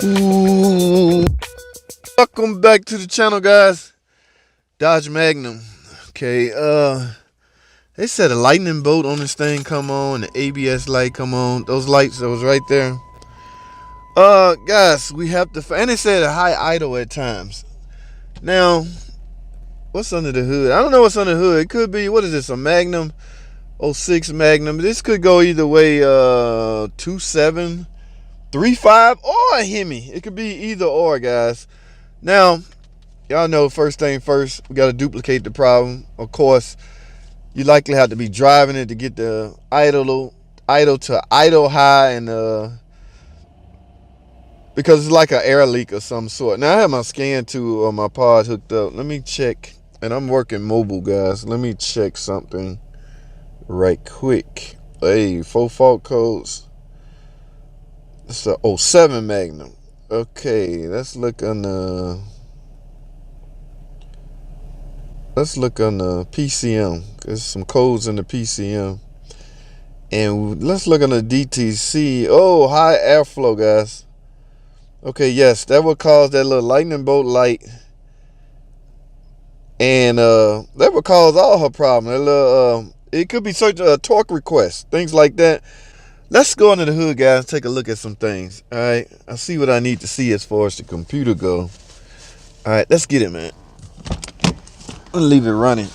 Ooh. Welcome back to the channel, guys. Dodge Magnum. Okay, they said a lightning bolt on this thing come on, the ABS light come on. Those lights that was right there. Guys, we have to, and they said a high idle at times. Now, what's under the hood? I don't know what's under the hood. It could be, what is this, a Magnum 06 Magnum. This could go either way, 2735 or a Hemi. It could be either or, guys. Now, y'all know, first thing first, we got to duplicate the problem. Of course, you likely have to be driving it to get the idle to idle high, and because it's like an air leak of some sort. Now I have my scan tool on my pod hooked up. Let me check, and I'm working mobile, guys. Let me check something right quick. Hey, 4 fault codes. It's a 07 Magnum. Okay, let's look on the PCM. There's some codes in the PCM. And let's look on the DTC. Oh, high airflow, guys. Okay, yes, that would cause that little lightning bolt light. And that would cause all her problem. That little, it could be such a torque request, things like that. Let's go under the hood, guys, take a look at some things. All right, I see what I need to see as far as the computer go. All right, let's get it, man. I'm gonna leave it running.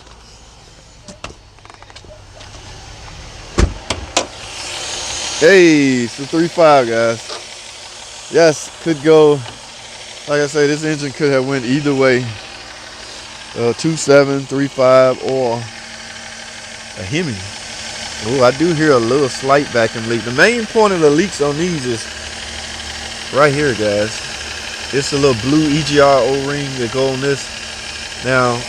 Hey, it's the 3.5, guys. Yes, could go, like I say, this engine could have went either way. 2.7, 3.5, or a Hemi. Oh, I do hear a little slight vacuum leak. The main point of the leaks on these is right here, guys. It's a little blue EGR O-ring that go on this. Now,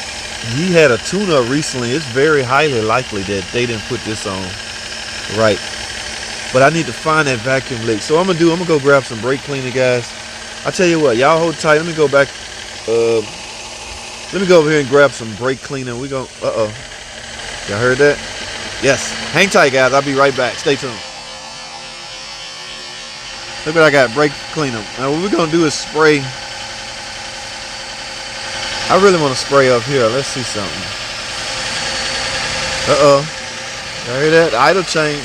he had a tune-up recently. It's very highly likely that they didn't put this on right. But I need to find that vacuum leak. So I'm gonna go grab some brake cleaner, guys. I tell you what, y'all hold tight. Let me go back. Let me go over here and grab some brake cleaner. We go. Y'all heard that? Yes. Hang tight, guys. I'll be right back. Stay tuned. Look what I got. Brake cleaner. Now what we're gonna do is spray. I really want to spray up here. Let's see something. Y'all hear that? Idle change.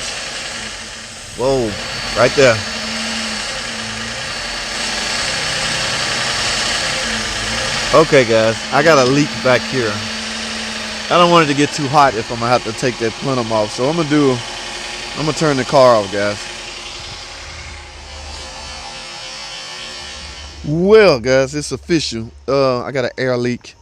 Whoa, right there. Okay, guys, I got a leak back here. I don't want it to get too hot if I'm gonna have to take that plenum off. So I'm gonna turn the car off, guys. Well, guys, it's official. I got an air leak.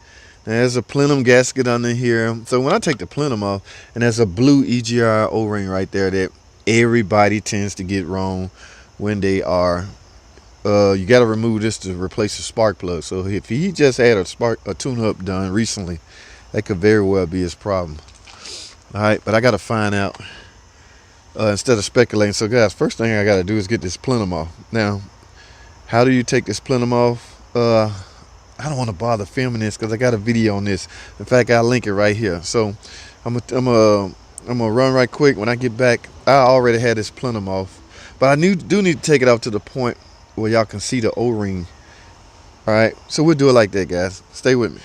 There's a plenum gasket under here. So when I take the plenum off, and there's a blue EGR O-ring right there that everybody tends to get wrong when they are you got to remove this to replace the spark plug. So if he just had a tune-up done recently, that could very well be his problem. All right, but I got to find out instead of speculating. So guys, first thing I got to do is get this plenum off. Now, how do you take this plenum off? I don't want to bother filming this because I got a video on this. In fact, I'll link it right here. So I'm gonna run right quick. When I get back, I already had this plenum off, but I do need to take it off to the point where y'all can see the O-ring. All right, so we'll do it like that, guys. Stay with me.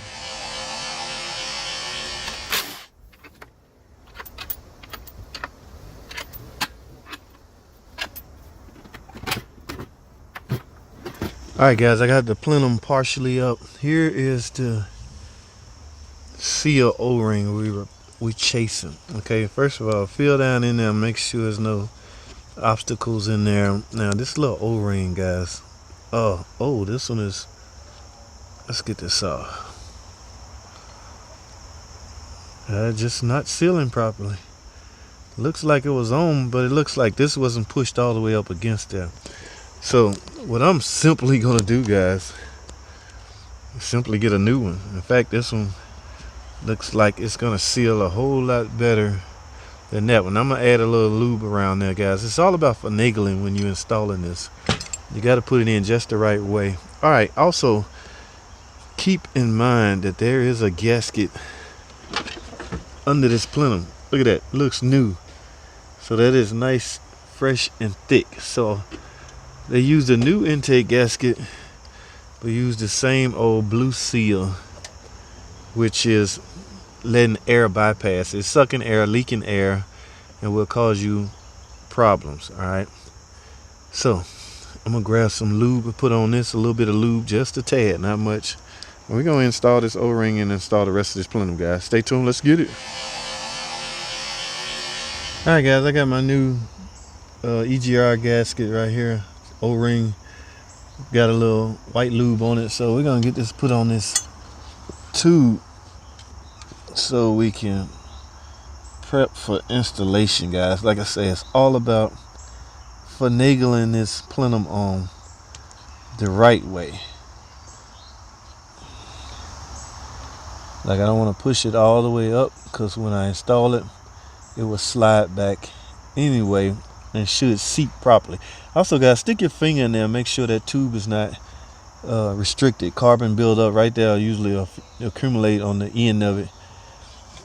All right, guys, I got the plenum partially up. Here is the seal O-ring we chasing. Okay, first of all, feel down in there, make sure there's no obstacles in there. Now this little O-ring, guys, oh, this one is, let's get this off. Just not sealing properly. Looks like it was on, but it looks like this wasn't pushed all the way up against there. So what I'm simply gonna do, guys, is simply get a new one. In fact, this one looks like it's gonna seal a whole lot better than that one. I'm gonna add a little lube around there, guys. It's all about finagling when you're installing this. You got to put it in just the right way. All right, also keep in mind that there is a gasket under this plenum. Look at that, looks new. So that is nice, fresh and thick. So They used a new intake gasket, but used the same old blue seal, which is letting air bypass. It's sucking air, leaking air, and will cause you problems. All right. So I'm gonna grab some lube and put on this, a little bit of lube, just a tad, not much. We're gonna install this O-ring and install the rest of this plenum, guys. Stay tuned. Let's get it. All right, guys. I got my new EGR gasket right here. O-ring, got a little white lube on it, so we're gonna get this put on this tube so we can prep for installation, guys. Like I say, it's all about finagling this plenum on the right way. Like, I don't want to push it all the way up, because when I install it, it will slide back anyway and should seat properly. Also, guys, stick your finger in there, make sure that tube is not restricted. Carbon buildup right there usually accumulate on the end of it.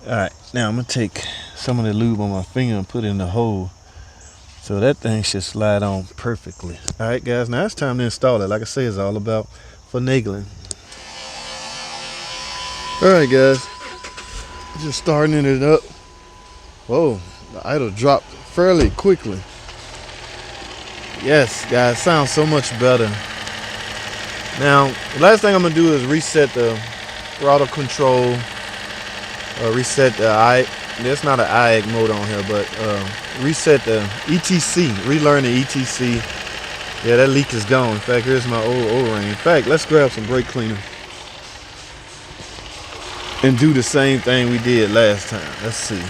All right, now I'm gonna take some of the lube on my finger and put it in the hole, so that thing should slide on perfectly. All right, guys, now it's time to install it. Like I say, it's all about finagling. All right, guys, just starting it up. Whoa, the idle dropped fairly quickly. Yes, guys, sounds so much better. Now, the last thing I'm gonna do is reset the throttle control, reset the there's not an IAC mode on here, but reset the ETC, relearn the ETC. Yeah, that leak is gone. In fact, here's my old O-ring. In fact, let's grab some brake cleaner and do the same thing we did last time. Let's see.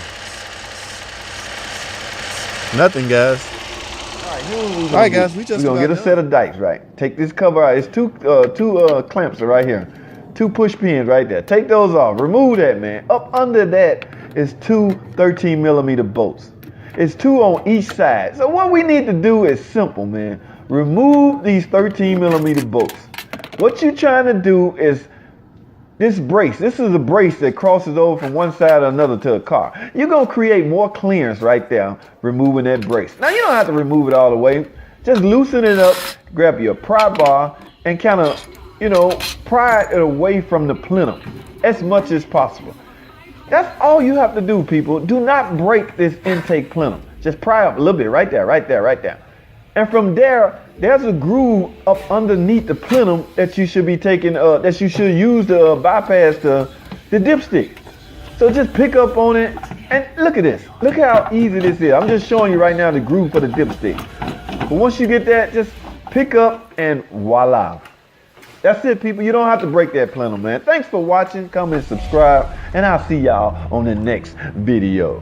Nothing, guys. All right, guys, we're gonna get a set of dikes, right? Take this cover out. It's two clamps are right here, 2 push pins right there. Take those off. Remove that, man. Up under that is 2 13mm bolts. It's 2 on each side. So what we need to do is simple, man. Remove these 13mm bolts. What you're trying to do is this brace. This is a brace that crosses over from one side or another to a car. You're going to create more clearance right there, removing that brace. Now, you don't have to remove it all the way. Just loosen it up, grab your pry bar, and kind of, pry it away from the plenum as much as possible. That's all you have to do, people. Do not break this intake plenum. Just pry up a little bit right there, right there, right there. And from there, there's a groove up underneath the plenum that you should be taking, that you should use to bypass the dipstick. So just pick up on it, and look at this. Look how easy this is. I'm just showing you right now the groove for the dipstick. But once you get that, just pick up and voila. That's it, people. You don't have to break that plenum, man. Thanks for watching. Comment, subscribe, and I'll see y'all on the next video.